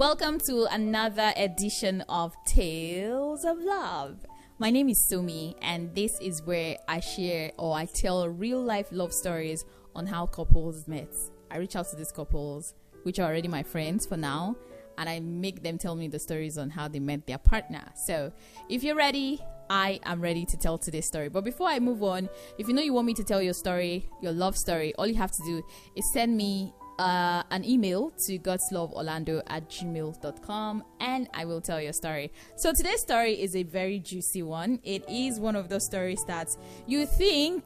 Welcome to another edition of Tales of Love. My name is Sumi, and this is where I share or I tell real life love stories on how couples met. I reach out to these couples, which are already my friends for now, and I make them tell me the stories on how they met their partner. So if you're ready, I am ready to tell today's story. But before I move on, if you know you want me to tell your story, your love story, all you have to do is send me an email to godsloveorlando@gmail.com and I will tell your story. So today's story is a very juicy one. It is one of those stories that you think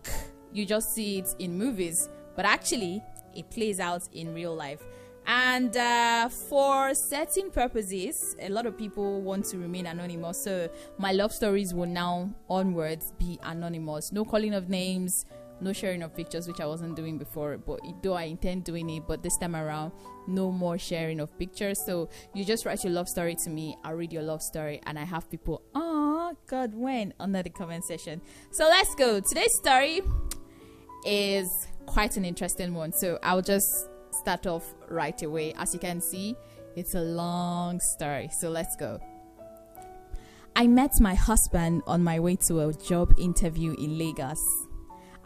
you just see it in movies, but actually it plays out in real life. And for certain purposes, a lot of people want to remain anonymous. So my love stories will now onwards be anonymous. No calling of names, no sharing of pictures, which I wasn't doing before, but though I intend doing it, but this time around, no more sharing of pictures. So you just write your love story to me, I'll read your love story, and I have people, oh God, when? Under the comment section. So let's go. Today's story is quite an interesting one. So I'll just start off right away. As you can see, it's a long story. So let's go. I met my husband on my way to a job interview in Lagos.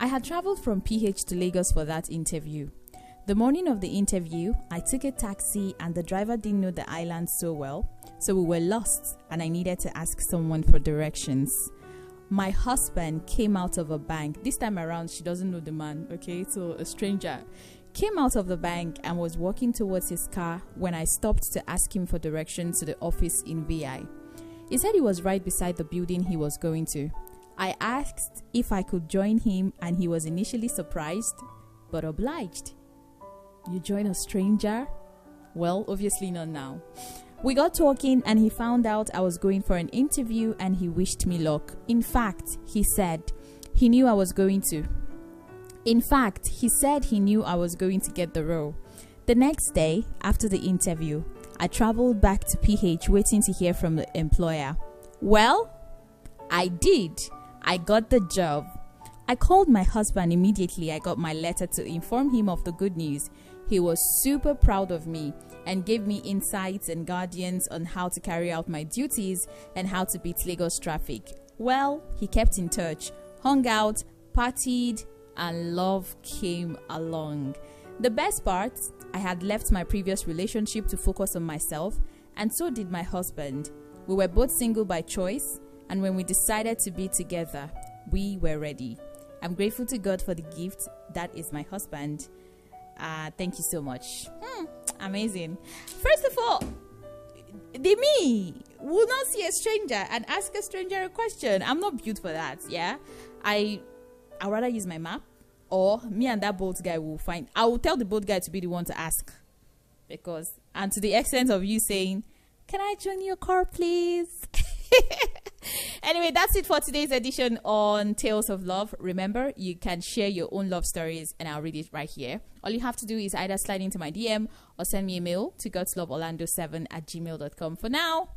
I had traveled from PH to Lagos for that interview. The morning of the interview, I took a taxi and the driver didn't know the island so well, so we were lost and I needed to ask someone for directions. My husband came out of a bank. This time around, she doesn't know the man, okay? So a stranger came out of the bank and was walking towards his car when I stopped to ask him for directions to the office in VI. He said he was right beside the building he was going to. I asked if I could join him and he was initially surprised, but obliged. You join a stranger? Well, obviously not now. We got talking and he found out I was going for an interview and he wished me luck. In fact, he said he knew I was going to. get the role. The next day, after the interview, I traveled back to PH waiting to hear from the employer. Well, I did. I got the job. I called my husband immediately. I got my letter to inform him of the good news. He was super proud of me and gave me insights and guidance on how to carry out my duties and how to beat Lagos traffic. Well, he kept in touch, hung out, partied, and love came along. The best part, I had left my previous relationship to focus on myself, and so did my husband. We were both single by choice, and when we decided to be together, we were ready. I'm grateful to God for the gift that is my husband. Thank you so much. Amazing. First of all, me will not see a stranger and ask a stranger a question. I'm not built for that. Yeah, I'd rather use my map, or me and that boat guy will find. I will tell the boat guy to be the one to ask, and to the extent of you saying, "Can I join your car, please?" Anyway, that's it for today's edition on Tales of Love. Remember, you can share your own love stories and I'll read it right here. All you have to do is either slide into my DM or send me a mail to godsloveorlando7@gmail.com. For now,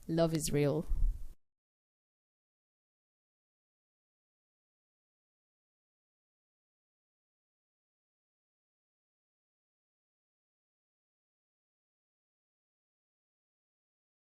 love is real.